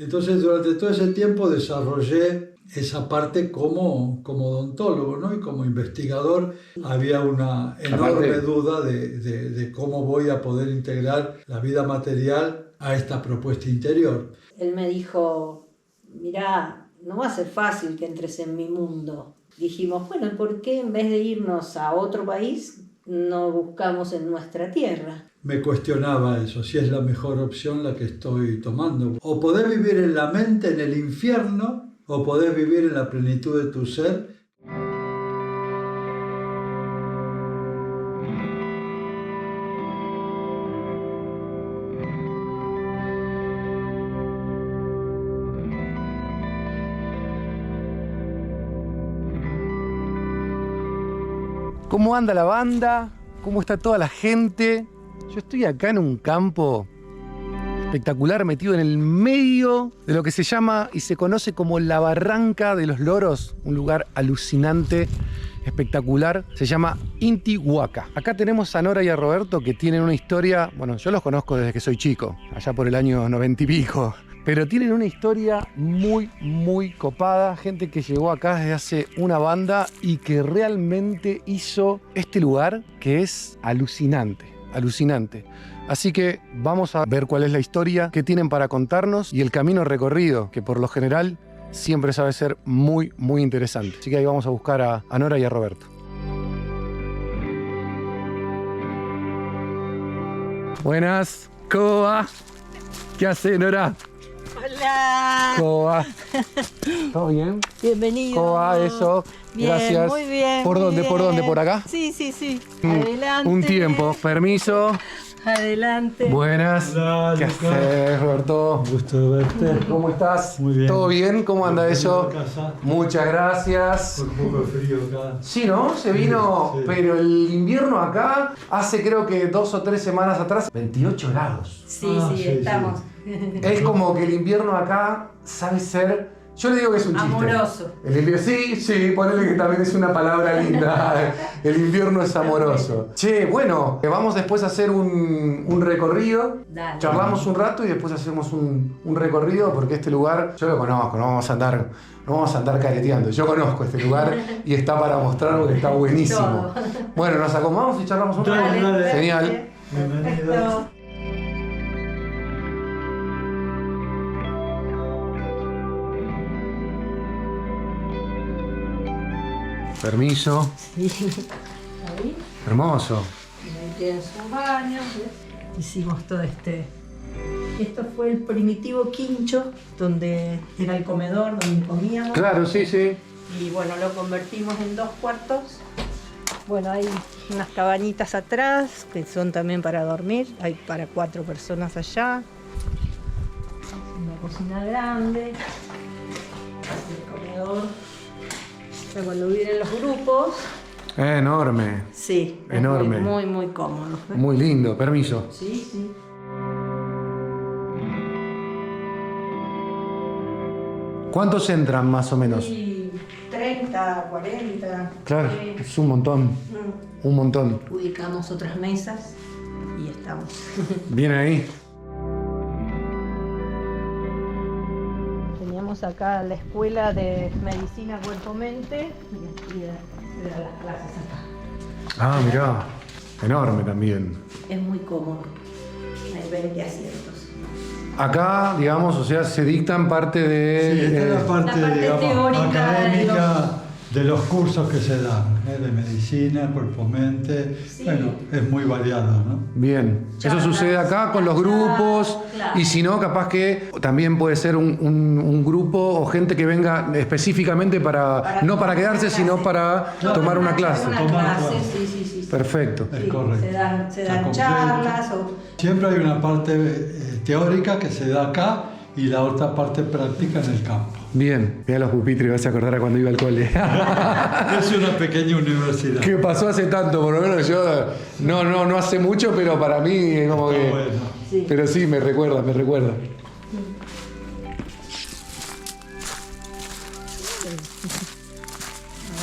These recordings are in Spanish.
Entonces, durante todo ese tiempo desarrollé esa parte como odontólogo, ¿no? Y como investigador había una enorme duda de cómo voy a poder integrar la vida material a esta propuesta interior. Él me dijo, mirá, no va a ser fácil que entres en mi mundo. Dijimos, bueno, ¿por qué en vez de irnos a otro país no buscamos en nuestra tierra? Me cuestionaba eso, si es la mejor opción la que estoy tomando. O podés vivir en la mente, en el infierno, o podés vivir en la plenitud de tu ser. ¿Cómo anda la banda? ¿Cómo está toda la gente? Yo estoy acá en un campo espectacular, metido en el medio de lo que se llama y se conoce como la Barranca de los Loros, un lugar alucinante, espectacular, se llama Intihuaca. Acá tenemos a Nora y a Roberto, que tienen una historia, bueno, yo los conozco desde que soy chico, allá por el año 90 y pico, pero tienen una historia muy copada, gente que llegó acá desde hace una banda y que realmente hizo este lugar que es alucinante. Así que vamos a ver cuál es la historia que tienen para contarnos y el camino recorrido, que por lo general siempre sabe ser muy interesante. Así que ahí vamos a buscar a Nora y a Roberto. Buenas, ¿cómo va? ¿Qué hace, Nora? Hola. ¿Cómo va? ¿Todo bien? Bienvenido. ¿Cómo va eso? Bien, gracias. muy bien. ¿Por dónde? Bien. ¿Por dónde? ¿Por acá? Sí. Adelante. Un tiempo. Permiso. Adelante. Buenas. Hola, ¿Qué Lucas. haces, Roberto? Gusto de verte. ¿Cómo estás? Muy bien. ¿Todo bien? ¿Cómo anda eso? Bienvenido a casa. Muchas gracias. Un poco frío acá. Sí, ¿no? Se vino, Sí. pero el invierno acá hace creo que 2 o 3 semanas atrás, 28 grados. Sí, Sí, estamos. Es como que el invierno acá sabe ser, yo le digo que es un chiste. Amoroso. El invierno, sí, ponele que también es una palabra linda. El invierno es amoroso. Che, bueno, vamos después a hacer un recorrido. Dale. Charlamos un rato y después hacemos un recorrido porque este lugar yo lo conozco, no vamos a andar careteando. Yo conozco este lugar y está para mostrar que está buenísimo. Todo. Bueno, nos acomodamos y charlamos un rato. Dale. Genial. Bienvenido. Perfecto. Permiso. Sí. Ahí. Hermoso. Ahí tienen su baño. ¿Ves? Hicimos todo este. Esto fue el primitivo quincho, donde era el comedor, donde comíamos. Claro, sí. Y bueno, lo convertimos en 2 cuartos. Bueno, hay unas cabañitas atrás que son también para dormir. Hay para 4 personas allá. Una cocina grande. El comedor. Pero cuando vienen los grupos, Enorme. sí, es Enorme. muy cómodo. ¿Eh? Muy lindo. Permiso. Sí. ¿Cuántos entran más o menos? Y 30, 40. Claro, sí. es un montón. Mm. Un montón. Ubicamos otras mesas y estamos. Bien ahí. Teníamos acá la escuela de medicina cuerpo-mente y aquí eran las clases acá. Ah, mirá. Enorme también. Es muy cómodo. Hay 20 asientos. Acá, digamos, o sea, se dictan parte de... Sí, esta es la parte, La parte digamos, teórica académica de los cursos que se dan, de medicina, cuerpo-mente. Sí. Bueno, es muy variado, ¿no? Bien. Eso Charlas, sucede acá con los grupos. claro. Y si no, capaz que también puede ser un grupo o gente que venga específicamente para no para quedarse, sino para tomar una clase. Una Tomar clase, clase. sí. Perfecto. Es Sí, correcto. se dan Está completo. charlas o... Siempre hay una parte teórica que se da acá y la otra parte práctica en el campo. Bien. Mira los pupitres, vas a acordar a cuando iba al cole. Es una pequeña universidad. Que pasó hace tanto, por lo menos yo no hace mucho, pero para mí es como Está que... bueno. Sí. Pero sí, me recuerda.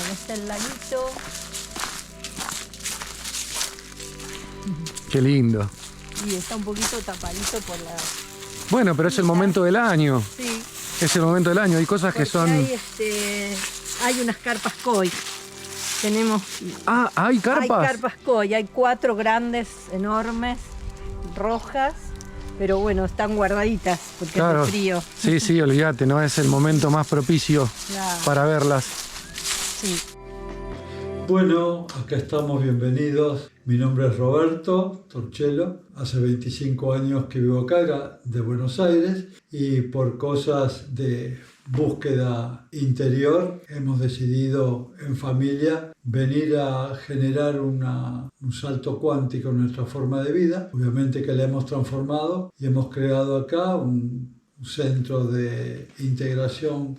Ahí está el laguito. Qué lindo. Y está un poquito tapadito por la... Bueno, pero es el momento del año. Sí, es el momento del año. Hay cosas que Porque son... hay unas carpas koi. Tenemos... Ah, ¿hay carpas? Hay carpas koi, hay 4 grandes, enormes, rojas, pero bueno, están guardaditas porque Claro. hace frío. Sí, sí, olvídate, no es el momento más propicio Claro. para verlas. Sí. Bueno, acá estamos, bienvenidos. Mi nombre es Roberto Torcello. Hace 25 años que vivo acá, era de Buenos Aires, y por cosas de búsqueda interior hemos decidido en familia venir a generar un salto cuántico en nuestra forma de vida. Obviamente que la hemos transformado y hemos creado acá un centro de integración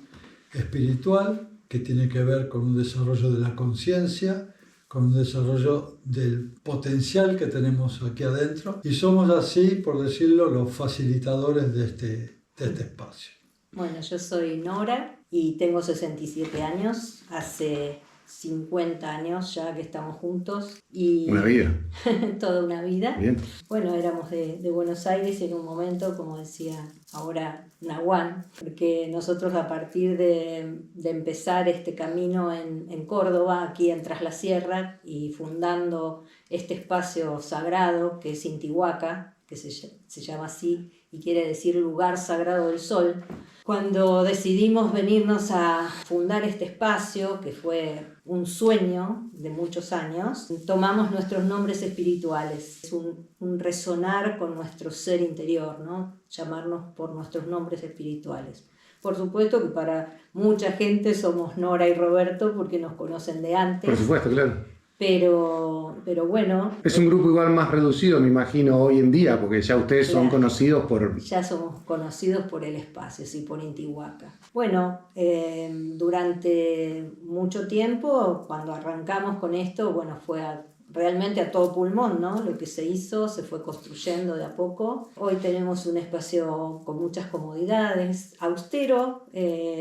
espiritual que tiene que ver con un desarrollo de la conciencia, con un desarrollo del potencial que tenemos aquí adentro, y somos así, por decirlo, los facilitadores de este espacio. Bueno, yo soy Nora y tengo 67 años. Hace 50 años ya que estamos juntos. Y Una vida. toda una vida. Bien. Bueno, éramos de Buenos Aires en un momento, como decía ahora Nahuán, porque nosotros a partir de empezar este camino en Córdoba, aquí en Tras la Sierra, y fundando este espacio sagrado que es Intihuaca, que se llama así y quiere decir lugar sagrado del sol, cuando decidimos venirnos a fundar este espacio, que fue un sueño de muchos años, tomamos nuestros nombres espirituales. Es un resonar con nuestro ser interior, ¿no? Llamarnos por nuestros nombres espirituales. Por supuesto que para mucha gente somos Nora y Roberto porque nos conocen de antes. Por supuesto, claro. Pero bueno... Es un grupo igual más reducido, me imagino, hoy en día, porque ya ustedes son Claro. conocidos por... Ya somos conocidos por el espacio, sí, por Intihuaca. Bueno, durante mucho tiempo, cuando arrancamos con esto, bueno, fue realmente a todo pulmón, ¿no? Lo que se hizo, se fue construyendo de a poco. Hoy tenemos un espacio con muchas comodidades, austero,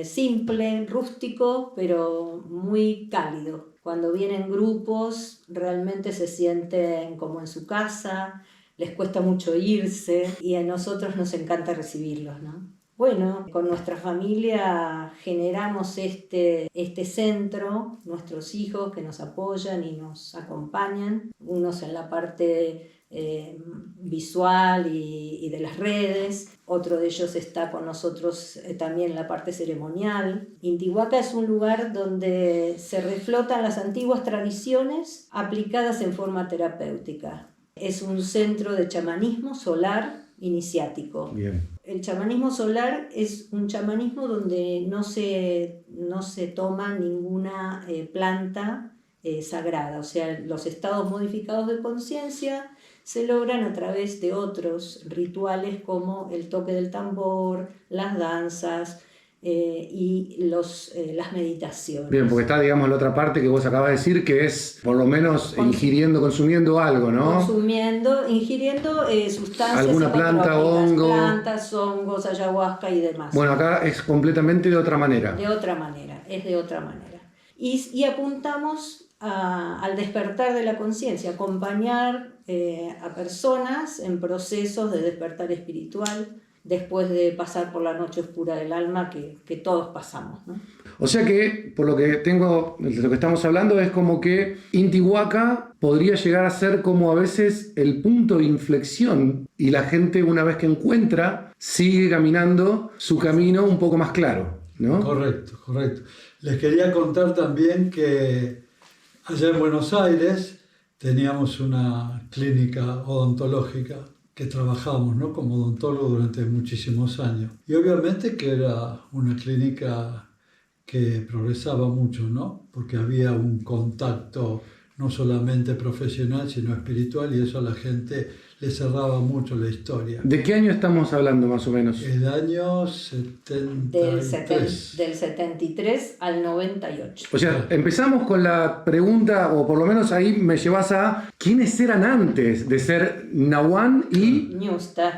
simple, rústico, pero muy cálido. Cuando vienen grupos, realmente se sienten como en su casa, les cuesta mucho irse y a nosotros nos encanta recibirlos, ¿no? Bueno, con nuestra familia generamos este centro, nuestros hijos que nos apoyan y nos acompañan, unos en la parte visual y de las redes, otro de ellos está con nosotros también en la parte ceremonial. Intihuaca es un lugar donde se reflotan las antiguas tradiciones aplicadas en forma terapéutica. Es un centro de chamanismo solar iniciático. Bien. El chamanismo solar es un chamanismo donde no se toma ninguna planta sagrada, o sea, los estados modificados de conciencia se logran a través de otros rituales como el toque del tambor, las danzas y las meditaciones. Bien, porque está, digamos, la otra parte que vos acabas de decir, que es por lo menos consumiendo algo, ¿no? Ingiriendo sustancias alguna planta, psicotrópicas, hongo. plantas, hongos, ayahuasca y demás. Bueno, acá es completamente de otra manera. De otra manera, es de otra manera. Y apuntamos al despertar de la conciencia, acompañar a personas en procesos de despertar espiritual después de pasar por la noche oscura del alma que todos pasamos, ¿no? O sea que, por lo que estamos hablando, es como que Intihuaca podría llegar a ser como a veces el punto de inflexión y la gente, una vez que encuentra, sigue caminando su camino un poco más claro, ¿no? Correcto, correcto. Les quería contar también que allá en Buenos Aires teníamos una clínica odontológica que trabajamos, ¿no?, como odontólogo durante muchísimos años. Y obviamente que era una clínica que progresaba mucho, ¿no?, porque había un contacto no solamente profesional, sino espiritual, y eso a la gente le cerraba mucho la historia. ¿De qué año estamos hablando más o menos? El año 73. Del 73 al 98. O sea, empezamos con la pregunta, o por lo menos ahí me llevas a ¿quiénes eran antes de ser Nahuán y Ñusta?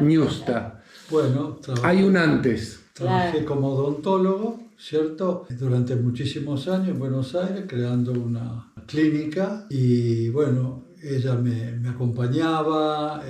Bueno, Hay un antes. Trabajé como odontólogo, ¿cierto? Durante muchísimos años en Buenos Aires, creando una clínica, y bueno, ella me acompañaba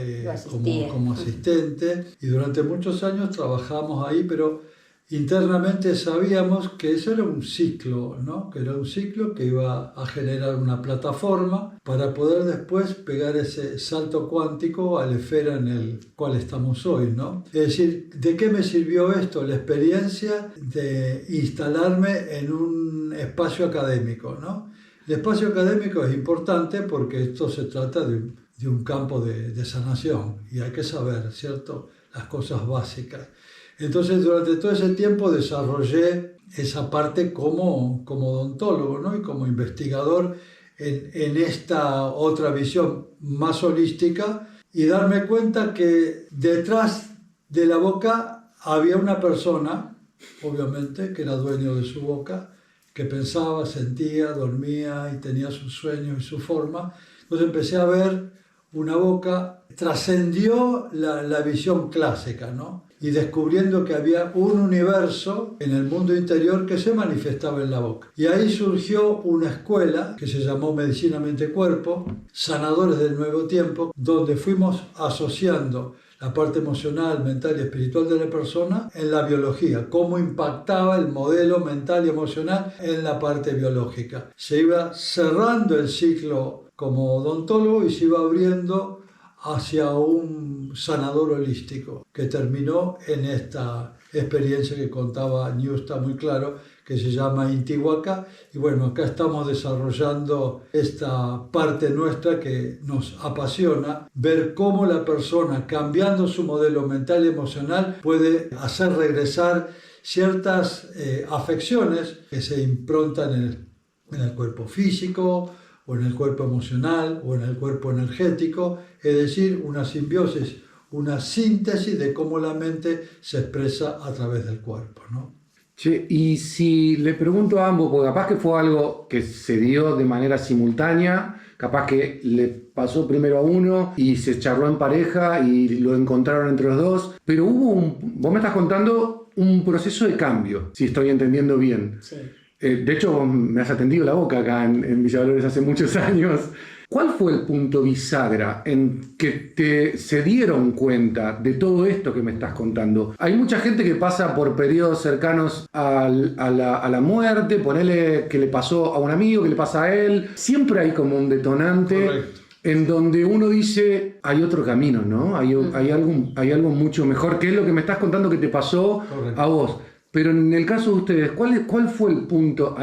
como asistente, y durante muchos años trabajamos ahí, pero internamente sabíamos que eso era un ciclo, ¿no? Que era un ciclo que iba a generar una plataforma para poder después pegar ese salto cuántico a la esfera en el cual estamos hoy, ¿no? Es decir, ¿de qué me sirvió esto? La experiencia de instalarme en un espacio académico, ¿no? El espacio académico es importante porque esto se trata de un campo de sanación y hay que saber, ¿cierto?, las cosas básicas. Entonces, durante todo ese tiempo desarrollé esa parte como odontólogo, ¿no?, y como investigador en esta otra visión más holística, y darme cuenta que detrás de la boca había una persona, obviamente, que era dueño de su boca, que pensaba, sentía, dormía y tenía sus sueños y su forma. Entonces empecé a ver una boca, trascendió la visión clásica, ¿no? Y descubriendo que había un universo en el mundo interior que se manifestaba en la boca. Y ahí surgió una escuela que se llamó Medicina Mente-Cuerpo, Sanadores del Nuevo Tiempo, donde fuimos asociando la parte emocional, mental y espiritual de la persona en la biología, cómo impactaba el modelo mental y emocional en la parte biológica. Se iba cerrando el ciclo como odontólogo y se iba abriendo hacia un sanador holístico que terminó en esta experiencia que contaba Niusta muy claro, que se llama Intihuaca. Y bueno, acá estamos desarrollando esta parte nuestra que nos apasiona, ver cómo la persona, cambiando su modelo mental y emocional, puede hacer regresar ciertas afecciones que se improntan en el cuerpo físico, o en el cuerpo emocional, o en el cuerpo energético, es decir, una simbiosis, una síntesis de cómo la mente se expresa a través del cuerpo, ¿no? Che, y si le pregunto a ambos, porque capaz que fue algo que se dio de manera simultánea, capaz que le pasó primero a uno y se charló en pareja y lo encontraron entre los dos, pero vos me estás contando un proceso de cambio, si estoy entendiendo bien. Sí. De hecho, vos me has atendido la boca acá en Villa Dolores hace muchos años. ¿Cuál fue el punto bisagra en que se dieron cuenta de todo esto que me estás contando? Hay mucha gente que pasa por periodos cercanos a la muerte, ponele que le pasó a un amigo, que le pasa a él. Siempre hay como un detonante. Correcto. En donde uno dice, hay otro camino, ¿no? Hay algo mucho mejor, que es lo que me estás contando que te pasó Correcto. a vos. Pero en el caso de ustedes, ¿cuál fue el punto?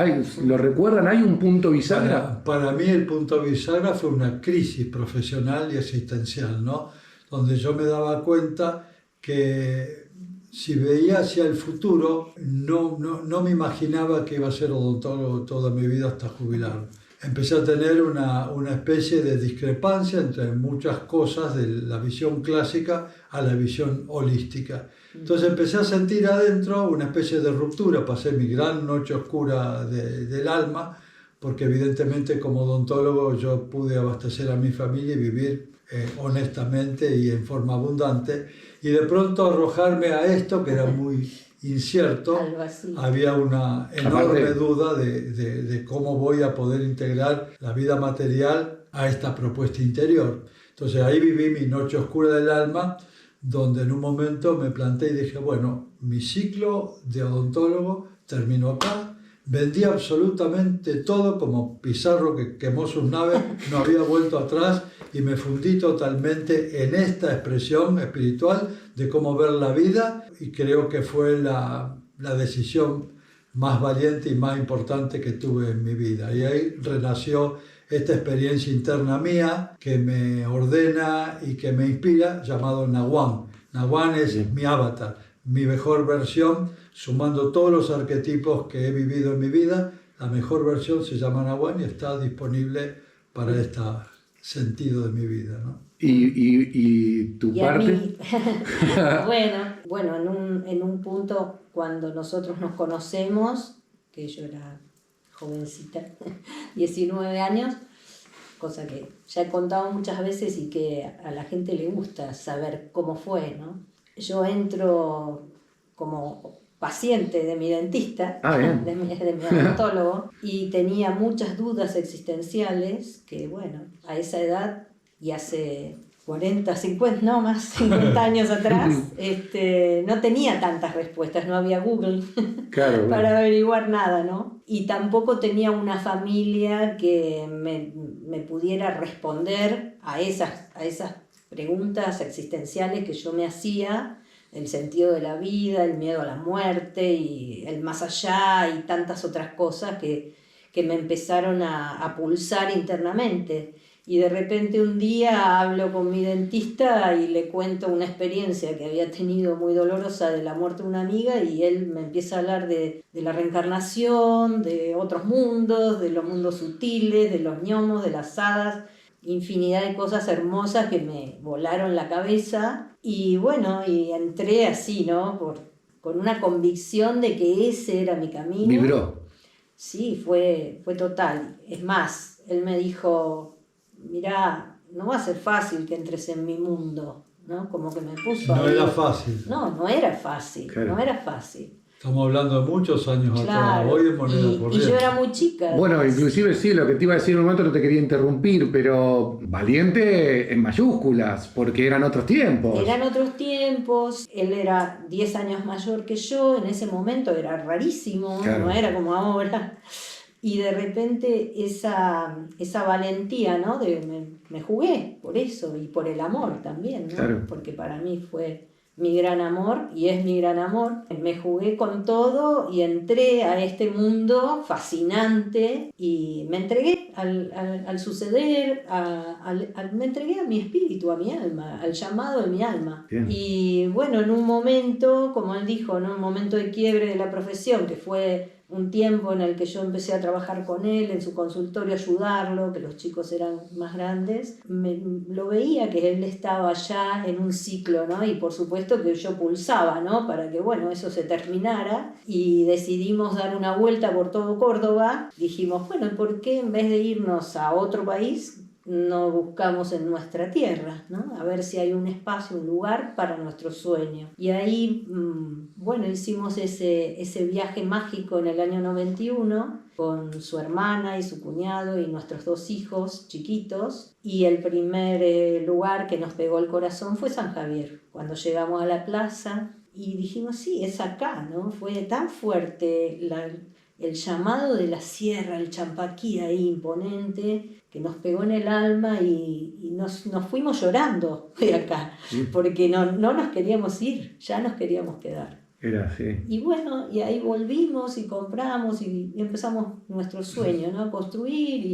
¿Lo recuerdan? ¿Hay un punto bisagra? Para mí el punto bisagra fue una crisis profesional y existencial, ¿no? Donde yo me daba cuenta que si veía hacia el futuro, no me imaginaba que iba a ser odontólogo toda mi vida hasta jubilarme. Empecé a tener una especie de discrepancia entre muchas cosas de la visión clásica a la visión holística. Entonces empecé a sentir adentro una especie de ruptura, pasé mi gran noche oscura del alma, porque evidentemente como odontólogo yo pude abastecer a mi familia y vivir honestamente y en forma abundante, y de pronto arrojarme a esto que era muy incierto. Había una enorme duda de cómo voy a poder integrar la vida material a esta propuesta interior. Entonces ahí viví mi noche oscura del alma, donde en un momento me planté y dije, bueno, mi ciclo de odontólogo terminó acá. Vendí absolutamente todo, como Pizarro que quemó sus naves, no había vuelto atrás, y me fundí totalmente en esta expresión espiritual de cómo ver la vida, y creo que fue la decisión más valiente y más importante que tuve en mi vida. Y ahí renació esta experiencia interna mía que me ordena y que me inspira, llamado Naguán. Naguán es mi avatar, mi mejor versión, sumando todos los arquetipos que he vivido en mi vida. La mejor versión se llama Naguán y está disponible para este sentido de mi vida, ¿no? ¿Y tu parte? Bueno, en un punto cuando nosotros nos conocemos, que yo era jovencita, 19 años, cosa que ya he contado muchas veces y que a la gente le gusta saber cómo fue, ¿no? Yo entro como paciente de mi dentista, de mi odontólogo, y tenía muchas dudas existenciales que, bueno, a esa edad y hace 40, 50, no más, 50 años atrás, no tenía tantas respuestas, no había Google Claro, para averiguar nada, ¿no? Y tampoco tenía una familia que me pudiera responder a esas preguntas existenciales que yo me hacía, el sentido de la vida, el miedo a la muerte y el más allá y tantas otras cosas que me empezaron a pulsar internamente. Y de repente un día hablo con mi dentista y le cuento una experiencia que había tenido muy dolorosa de la muerte de una amiga, y él me empieza a hablar de la reencarnación, de otros mundos, de los mundos sutiles, de los gnomos, de las hadas, infinidad de cosas hermosas que me volaron la cabeza. Y bueno, y entré así, ¿no? Con una convicción de que ese era mi camino. Vibró. Sí, fue total. Es más, él me dijo: mirá, no va a ser fácil que entres en mi mundo, ¿no? Como que me puso No ahí. era fácil. No era fácil, Claro. no era fácil. Estamos hablando de muchos años atrás, Claro, hoy en moneda y corriente. yo era muy chica. Bueno, inclusive sí, lo que te iba a decir en un momento, no te quería interrumpir, pero valiente en mayúsculas, porque eran otros tiempos. Eran otros tiempos, él era 10 años mayor que yo, en ese momento era rarísimo, Claro. no era como ahora. Y de repente esa valentía, ¿no? Me jugué por eso y por el amor también, ¿no? Claro. Porque para mí fue mi gran amor y es mi gran amor. Me jugué con todo y entré a este mundo fascinante y me entregué al suceder, me entregué a mi espíritu, a mi alma, al llamado de mi alma. Bien. Y bueno, en un momento, como él dijo, ¿no? Un momento de quiebre de la profesión, que fue un tiempo en el que yo empecé a trabajar con él en su consultorio, ayudarlo, que los chicos eran más grandes, lo veía que él estaba ya en un ciclo, ¿no? Y por supuesto que yo pulsaba, ¿no? Para que, bueno, eso se terminara, y decidimos dar una vuelta por todo Córdoba. Dijimos, bueno, ¿por qué en vez de irnos a otro país no buscamos en nuestra tierra, ¿no? A ver si hay un espacio, un lugar para nuestro sueño? Y ahí, bueno, hicimos ese viaje mágico en el año 91 con su hermana y su cuñado y nuestros 2 hijos chiquitos, y el primer lugar que nos pegó el corazón fue San Javier. Cuando llegamos a la plaza y dijimos, sí, es acá, ¿no? Fue tan fuerte el llamado de la sierra, el Champaquí ahí imponente, que nos pegó en el alma y nos fuimos llorando de acá, porque no nos queríamos ir, ya nos queríamos quedar. Era así. Y bueno, y ahí volvimos y compramos y empezamos nuestro sueño, ¿no? A construir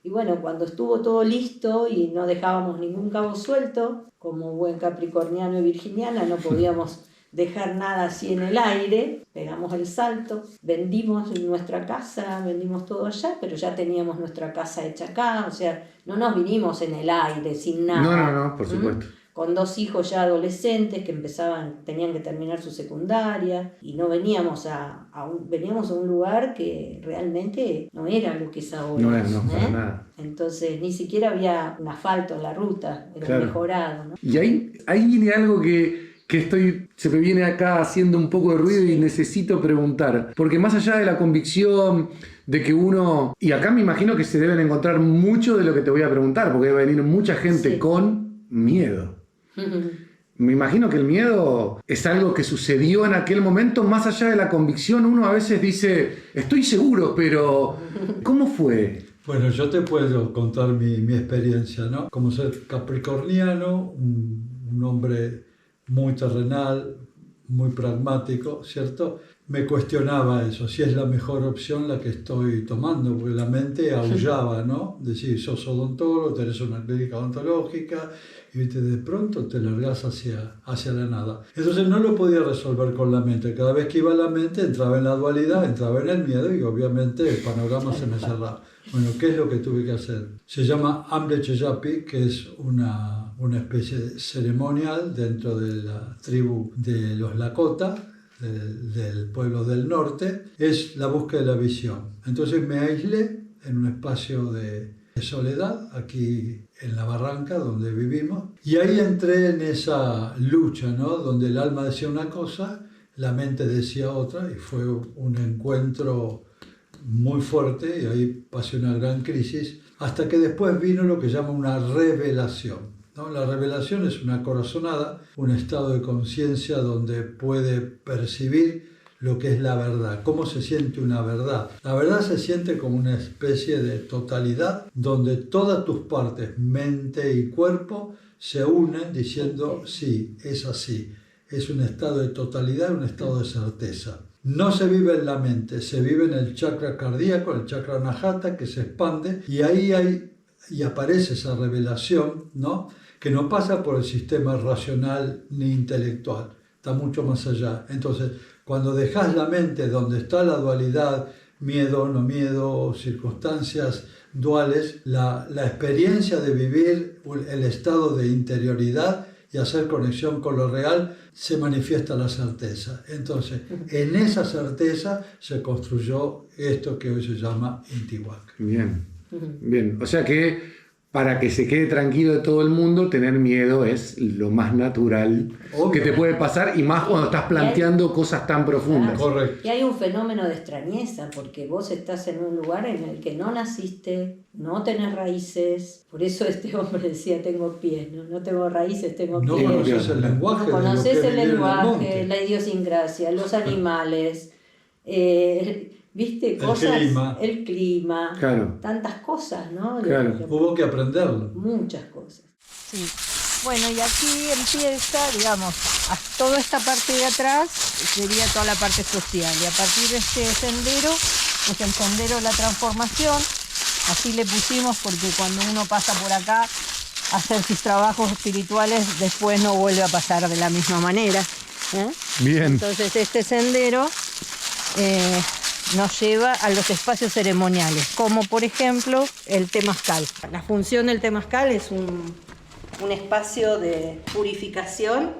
y bueno, cuando estuvo todo listo y no dejábamos ningún cabo suelto, como buen capricorniano y virginiana, no podíamos dejar nada así en el aire, pegamos el salto, vendimos nuestra casa, vendimos todo allá, pero ya teníamos nuestra casa hecha acá, o sea, no nos vinimos en el aire sin nada. No, por supuesto. Con 2 hijos ya adolescentes que tenían que terminar su secundaria, y no veníamos veníamos a un lugar que realmente no era lo que es ahora. No, para nada. Entonces ni siquiera había un asfalto en la ruta, era Claro. mejorado, ¿no? Y ahí viene algo que se me viene acá haciendo un poco de ruido y necesito preguntar. Porque más allá de la convicción de que uno... Y acá me imagino que se deben encontrar mucho de lo que te voy a preguntar, porque debe venir mucha gente Sí. con miedo. Me imagino que el miedo es algo que sucedió en aquel momento. Más allá de la convicción, uno a veces dice, estoy seguro, pero ¿cómo fue? Bueno, yo te puedo contar mi experiencia, ¿no? Como ser capricorniano, un hombre muy terrenal, muy pragmático, ¿cierto? Me cuestionaba eso, si es la mejor opción la que estoy tomando, porque la mente aullaba, ¿no? Decir, sos odontólogo, tenés una clínica odontológica, y ¿viste? De pronto te largás hacia la nada. Entonces no lo podía resolver con la mente. Cada vez que iba a la mente entraba en la dualidad, entraba en el miedo y obviamente el panorama se me cerraba. Bueno, ¿qué es lo que tuve que hacer? Se llama Amre Cheyapi, que es una especie ceremonial dentro de la tribu de los Lakota, del pueblo del norte. Es la búsqueda de la visión. Entonces me aislé en un espacio de soledad, aquí en la barranca donde vivimos, y ahí entré en esa lucha, ¿no? Donde el alma decía una cosa, la mente decía otra, y fue un encuentro muy fuerte, y ahí pasé una gran crisis, hasta que después vino lo que llama una revelación. ¿no? La revelación es una corazonada, un estado de conciencia donde puede percibir lo que es la verdad. ¿Cómo se siente una verdad? La verdad se siente como una especie de totalidad donde todas tus partes, mente y cuerpo, se unen diciendo sí, es así. Es un estado de totalidad, un estado de certeza. No se vive en la mente, se vive en el chakra cardíaco, el chakra anahata, que se expande, y ahí aparece esa revelación, ¿no? Que no pasa por el sistema racional ni intelectual, está mucho más allá. Entonces, cuando dejas la mente donde está la dualidad, miedo, no miedo, circunstancias duales, la experiencia de vivir el estado de interioridad y hacer conexión con lo real, se manifiesta la certeza. Entonces, en esa certeza se construyó esto que hoy se llama Intihuac. Bien, bien. O sea que para que se quede tranquilo de todo el mundo, tener miedo es lo más natural que te puede pasar, y más cuando estás planteando cosas tan profundas. Correcto. Y hay un fenómeno de extrañeza, porque vos estás en un lugar en el que no naciste, no tenés raíces. Por eso este hombre decía, tengo pies, no tengo raíces, tengo pies. No conoces el lenguaje. No conoces el lenguaje, el la idiosincrasia, los animales, ¿viste? Cosas, el clima, claro, tantas cosas, ¿no? Claro. Hubo que aprenderlo. Muchas cosas. Sí. Bueno, y aquí empieza, digamos, toda esta parte de atrás sería toda la parte social. Y a partir de este sendero, es el sendero de la transformación. Así le pusimos porque cuando uno pasa por acá a hacer sus trabajos espirituales, después no vuelve a pasar de la misma manera. Bien. Entonces este sendero nos lleva a los espacios ceremoniales, como por ejemplo el temazcal. La función del temazcal es un espacio de purificación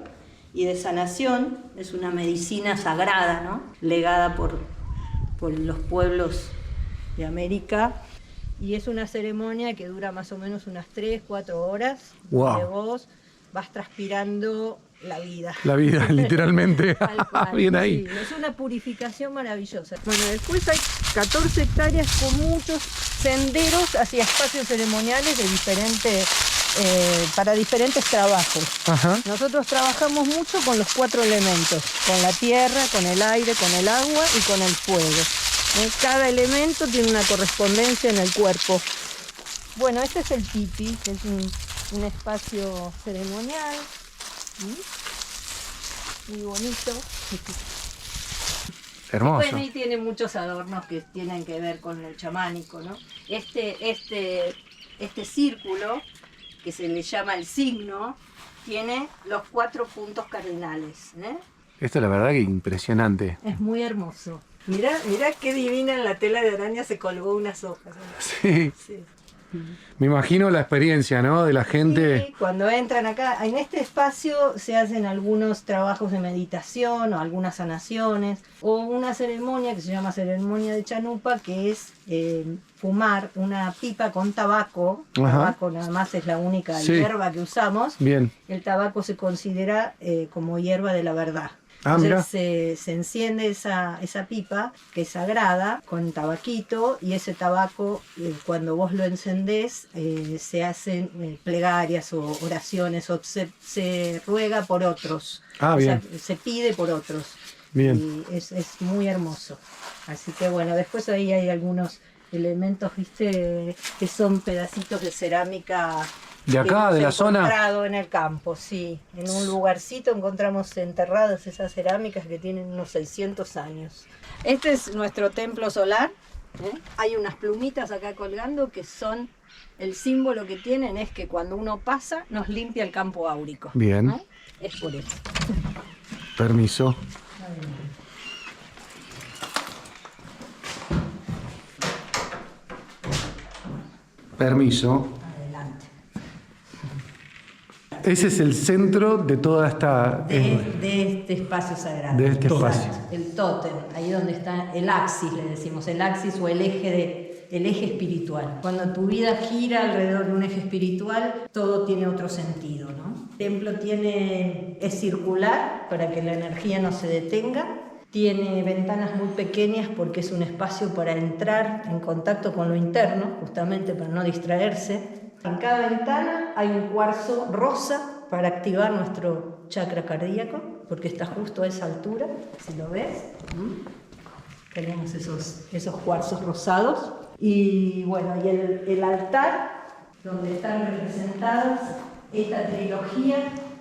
y de sanación, es una medicina sagrada, ¿no? Legada por los pueblos de América, y es una ceremonia que dura más o menos unas 3-4 horas, Wow. donde vos vas transpirando la vida. La vida, literalmente. Tal cual, Bien ahí. sí, es una purificación maravillosa. Bueno, después hay 14 hectáreas con muchos senderos hacia espacios ceremoniales de para diferentes trabajos. Ajá. Nosotros trabajamos mucho con los 4 elementos, con la tierra, con el aire, con el agua y con el fuego. Cada elemento tiene una correspondencia en el cuerpo. Bueno, este es el tipi, que es un espacio ceremonial. Muy bonito. Hermoso. Bueno, y tiene muchos adornos que tienen que ver con el chamánico, ¿no? Este círculo, que se le llama el signo, tiene los 4 puntos cardinales, ¿eh? Esto la verdad que impresionante. Es muy hermoso. Mirá qué divina en la tela de araña se colgó unas hojas. Sí. Sí. Me imagino la experiencia, ¿no? De la gente. Sí, cuando entran acá, en este espacio se hacen algunos trabajos de meditación o algunas sanaciones, o una ceremonia que se llama ceremonia de Chanupa, que es fumar una pipa con tabaco. Ajá. Tabaco nada más es la única hierba que usamos. Bien. El tabaco se considera como hierba de la verdad. Ah, Entonces se enciende esa pipa, que es sagrada, con tabaquito, y ese tabaco, cuando vos lo encendés, se hacen plegarias o oraciones, o se ruega por otros. Ah, bien. O sea, se pide por otros. Bien. Y es muy hermoso. Así que bueno, después ahí hay algunos elementos, viste, que son pedacitos de cerámica. De acá, de la zona. Encontrado en el campo, sí. En un lugarcito encontramos enterradas esas cerámicas que tienen unos 600 años. Este es nuestro templo solar. Hay unas plumitas acá colgando que son, el símbolo que tienen es que cuando uno pasa nos limpia el campo áurico. Bien. ¿No? Es por eso. Permiso. Permiso. Adelante. Ese es el centro de toda esta... De este espacio sagrado. De este espacio. El tótem, ahí donde está el axis, le decimos, el axis o el eje espiritual. Cuando tu vida gira alrededor de un eje espiritual, todo tiene otro sentido, ¿no? El templo es circular para que la energía no se detenga. Tiene ventanas muy pequeñas porque es un espacio para entrar en contacto con lo interno, justamente para no distraerse. En cada ventana hay un cuarzo rosa para activar nuestro chakra cardíaco, porque está justo a esa altura, si lo ves. Tenemos esos cuarzos rosados. Y bueno, y el altar, donde están representadas esta trilogía,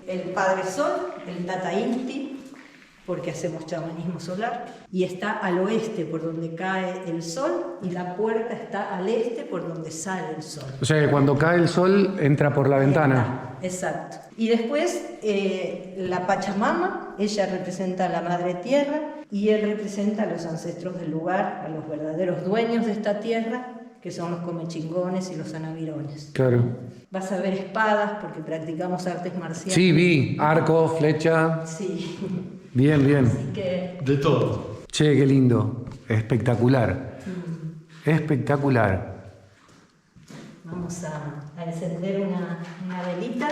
el Padre Sol, el Tata Inti, porque hacemos chamanismo solar, y está al oeste por donde cae el sol, y la puerta está al este por donde sale el sol. O sea que cuando cae el sol entra por la ventana. Exacto. Y después la Pachamama, ella representa a la Madre Tierra, y él representa a los ancestros del lugar, a los verdaderos dueños de esta tierra, que son los comechingones y los anavirones. Claro. Vas a ver espadas, porque practicamos artes marciales. Sí, vi. Arco, flecha. Sí. Bien, bien. Así que... De todo. Che, qué lindo. Espectacular. Espectacular. Vamos a encender una velita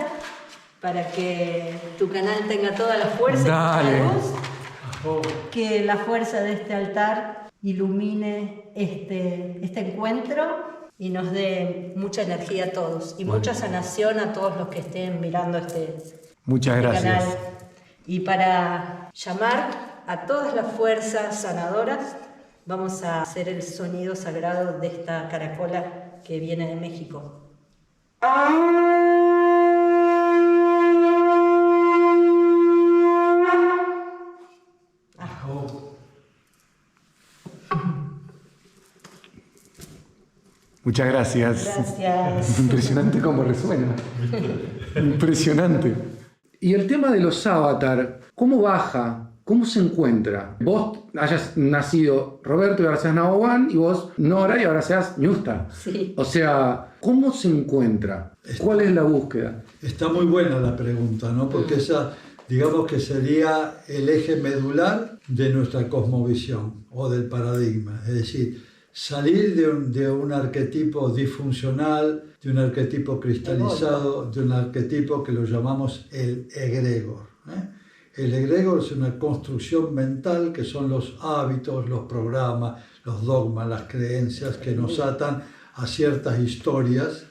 para que tu canal tenga toda la fuerza Dale. y la luz. Que la fuerza de este altar ilumine este encuentro y nos dé mucha energía a todos y mucha sanación a todos los que estén mirando Muchas gracias. canal. Y para llamar a todas las fuerzas sanadoras, vamos a hacer el sonido sagrado de esta caracola que viene de México. Muchas gracias. Gracias. Impresionante cómo resuena. Impresionante. Y el tema de los avatar, ¿cómo baja? ¿Cómo se encuentra? Vos hayas nacido Roberto y ahora seas Naoban, y vos Nora y ahora seas Ñusta. Sí. O sea, ¿cómo se encuentra? ¿Cuál es la búsqueda? Está muy buena la pregunta, ¿no? Porque esa, digamos que sería el eje medular de nuestra cosmovisión o del paradigma. Es decir, salir de un arquetipo disfuncional, de un arquetipo cristalizado, de un arquetipo que lo llamamos el egregor, ¿eh? El egregor es una construcción mental que son los hábitos, los programas, los dogmas, las creencias que nos atan a ciertas historias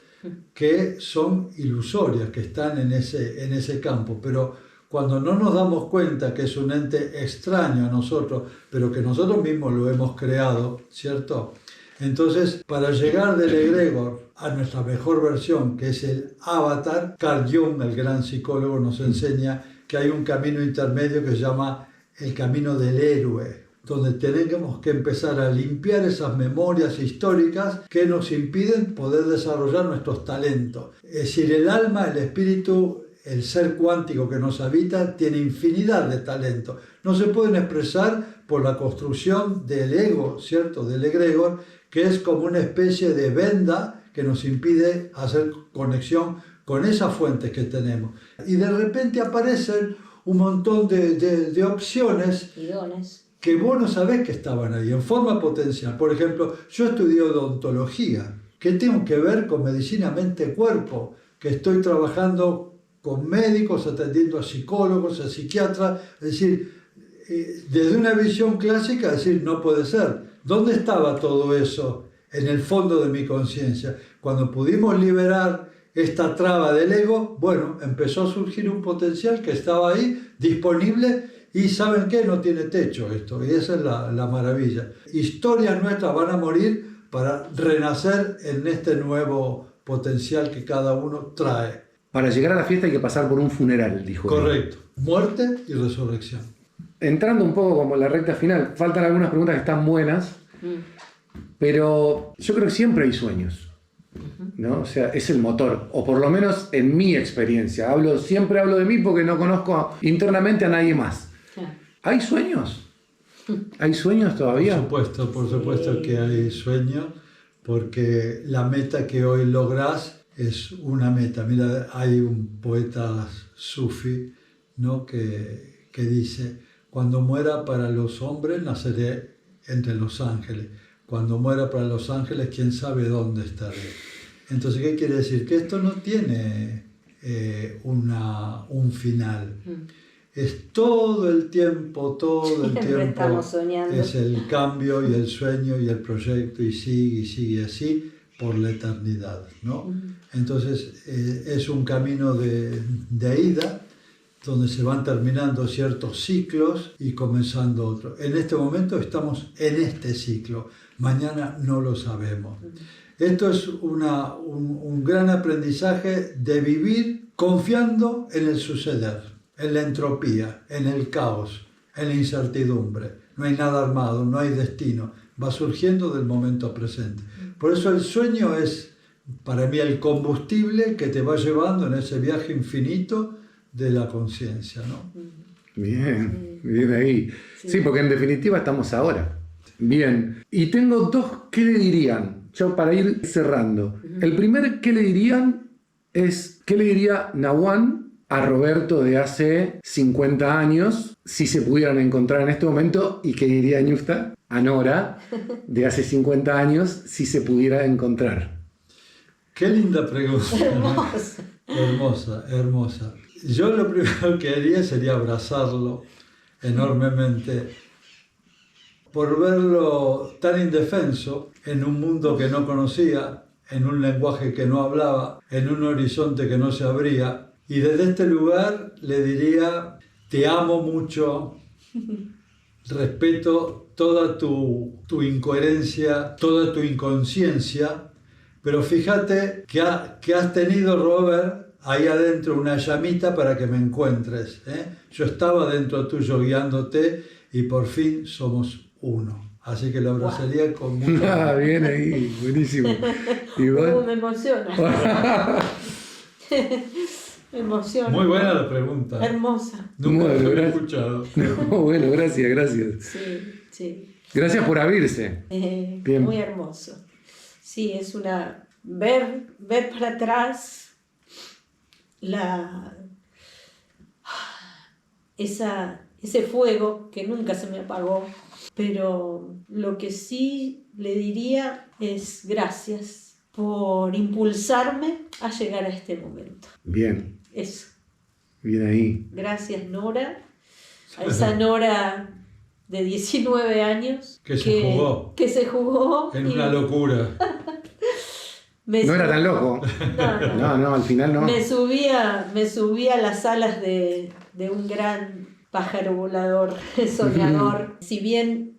que son ilusorias, que están en ese campo. Pero cuando no nos damos cuenta que es un ente extraño a nosotros, pero que nosotros mismos lo hemos creado, ¿cierto? Entonces, para llegar del egregor a nuestra mejor versión, que es el avatar, Carl Jung, el gran psicólogo, nos enseña que hay un camino intermedio que se llama el camino del héroe, donde tenemos que empezar a limpiar esas memorias históricas que nos impiden poder desarrollar nuestros talentos. Es decir, el alma, el espíritu, el ser cuántico que nos habita tiene infinidad de talentos. No se pueden expresar por la construcción del ego, ¿cierto? Del egregor, que es como una especie de venda que nos impide hacer conexión con esas fuentes que tenemos. Y de repente aparecen un montón de opciones Y dones. que vos no sabés que estaban ahí, en forma potencial. Por ejemplo, yo estudié odontología, que tengo que ver con medicina mente-cuerpo, que estoy trabajando con médicos, atendiendo a psicólogos, a psiquiatras, es decir, desde una visión clásica, es decir, no puede ser. ¿Dónde estaba todo eso en el fondo de mi conciencia? Cuando pudimos liberar esta traba del ego, bueno, empezó a surgir un potencial que estaba ahí, disponible, y ¿saben qué? No tiene techo esto, y esa es la maravilla. Historias nuestras van a morir para renacer en este nuevo potencial que cada uno trae. Para llegar a la fiesta hay que pasar por un funeral, dijo. Correcto. Muerte y resurrección. Entrando un poco como en la recta final, faltan algunas preguntas que están buenas, pero yo creo que siempre hay sueños, ¿no? O sea, es el motor, o por lo menos en mi experiencia. Siempre hablo de mí porque no conozco internamente a nadie más. ¿Hay sueños? ¿Hay sueños todavía? Por supuesto que hay sueños, porque la meta que hoy lográs es una meta. Mira, hay un poeta sufi, ¿no? que dice: cuando muera para los hombres, naceré entre los ángeles. Cuando muera para los ángeles, quién sabe dónde estaré. Entonces, ¿qué quiere decir? Que esto no tiene un final. Es todo el tiempo, estamos soñando. es el cambio y el sueño y el proyecto, y sigue así, por la eternidad, ¿no? Entonces es un camino de ida donde se van terminando ciertos ciclos y comenzando otros. En este momento estamos en este ciclo, mañana no lo sabemos. Esto es un gran aprendizaje de vivir confiando en el suceder, en la entropía, en el caos, en la incertidumbre. No hay nada armado, no hay destino, va surgiendo del momento presente. Por eso el sueño es para mí el combustible que te va llevando en ese viaje infinito de la conciencia, ¿no? Bien, bien ahí. Sí, porque en definitiva estamos ahora. Bien. Y tengo dos, ¿qué le dirían? Yo para ir cerrando. El primer, ¿qué le dirían? Es, ¿qué le diría Nahuan a Roberto de hace 50 años si se pudieran encontrar en este momento? ¿Y qué diría Ñusta a Nora de hace 50 años si se pudiera encontrar? Qué linda pregunta. Hermosa. Hermosa, hermosa. Yo lo primero que haría sería abrazarlo enormemente por verlo tan indefenso en un mundo que no conocía, en un lenguaje que no hablaba, en un horizonte que no se abría. Y desde este lugar le diría, te amo mucho, respeto toda tu incoherencia, toda tu inconsciencia, pero fíjate que has tenido, Robert, ahí adentro una llamita para que me encuentres. Yo estaba dentro tuyo guiándote y por fin somos uno. Así que lo abrazaría con mucho amor. Bien ahí, buenísimo. Igual. Me emociona. Me emociona. Muy buena la pregunta. Hermosa. Nunca Bueno, lo había gracias. escuchado. No, bueno, gracias. Sí. Gracias por abrirse. Bien. Muy hermoso. Sí, es una... Ver para atrás ese fuego que nunca se me apagó, pero lo que sí le diría es gracias por impulsarme a llegar a este momento. Bien, Eso. bien ahí. Gracias, Nora. A esa Nora de 19 años Que se jugó en en una locura. No era tan loco. No, al final no. Me subía a las alas de un gran pájaro volador, soñador. Si bien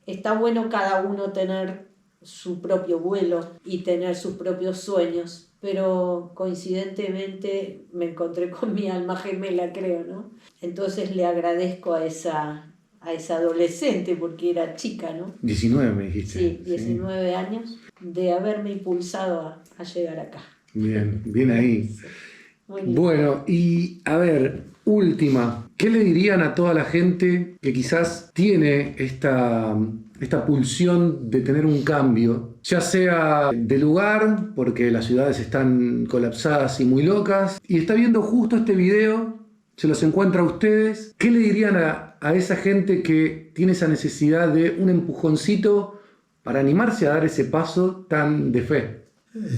está bueno cada uno tener su propio vuelo y tener sus propios sueños, pero coincidentemente me encontré con mi alma gemela, creo, ¿no? Entonces le agradezco a esa adolescente, porque era chica, ¿no? 19 me dijiste. Sí, 19 años, de haberme impulsado a llegar acá. Bien ahí. Muy lindo. Bueno, y a ver, última. ¿Qué le dirían a toda la gente que quizás tiene esta pulsión de tener un cambio? Ya sea de lugar, porque las ciudades están colapsadas y muy locas, y está viendo justo este video, se los encuentra a ustedes. ¿Qué le dirían a esa gente que tiene esa necesidad de un empujoncito para animarse a dar ese paso tan de fe?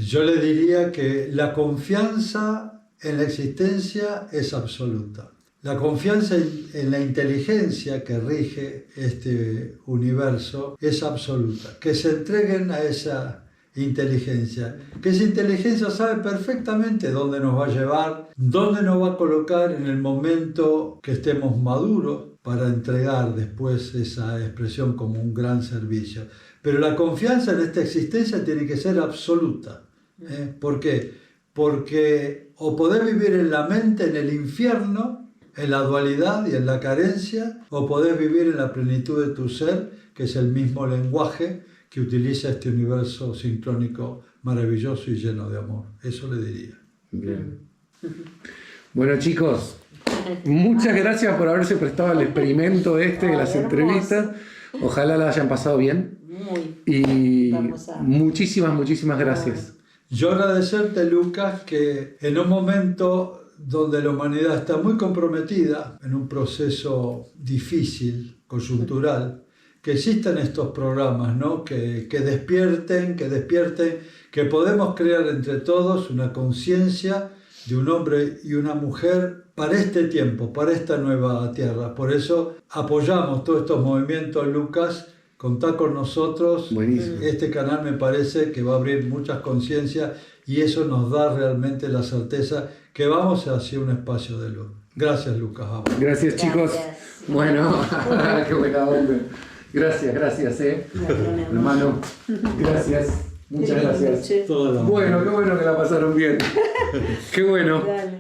Yo le diría que la confianza en la existencia es absoluta. La confianza en la inteligencia que rige este universo es absoluta. Que se entreguen a esa inteligencia. Que esa inteligencia sabe perfectamente dónde nos va a llevar, dónde nos va a colocar en el momento que estemos maduros para entregar después esa expresión como un gran servicio. Pero la confianza en esta existencia tiene que ser absoluta. ¿Por qué? Porque o podés vivir en la mente, en el infierno, en la dualidad y en la carencia, o podés vivir en la plenitud de tu ser, que es el mismo lenguaje que utiliza este universo sincrónico maravilloso y lleno de amor. Eso le diría. Bien. Bueno, chicos, muchas gracias por haberse prestado al experimento de las hermoso. entrevistas. Ojalá la hayan pasado bien. Y muchísimas gracias. Yo agradecerte, Lucas, que en un momento donde la humanidad está muy comprometida en un proceso difícil, coyuntural, que existan estos programas, ¿no? que despierten, que podemos crear entre todos una conciencia de un hombre y una mujer para este tiempo, para esta nueva tierra. Por eso apoyamos todos estos movimientos, Lucas, contá con nosotros. Buenísimo. Este canal me parece que va a abrir muchas conciencias y eso nos da realmente la certeza que vamos hacia un espacio de luz. Gracias, Lucas. Vamos. Gracias, chicos. Gracias. Bueno, qué buena onda. Gracias, hermano. Gracias. Muchas gracias. Toda la Bueno, qué bueno que la pasaron bien. Qué bueno. Dale.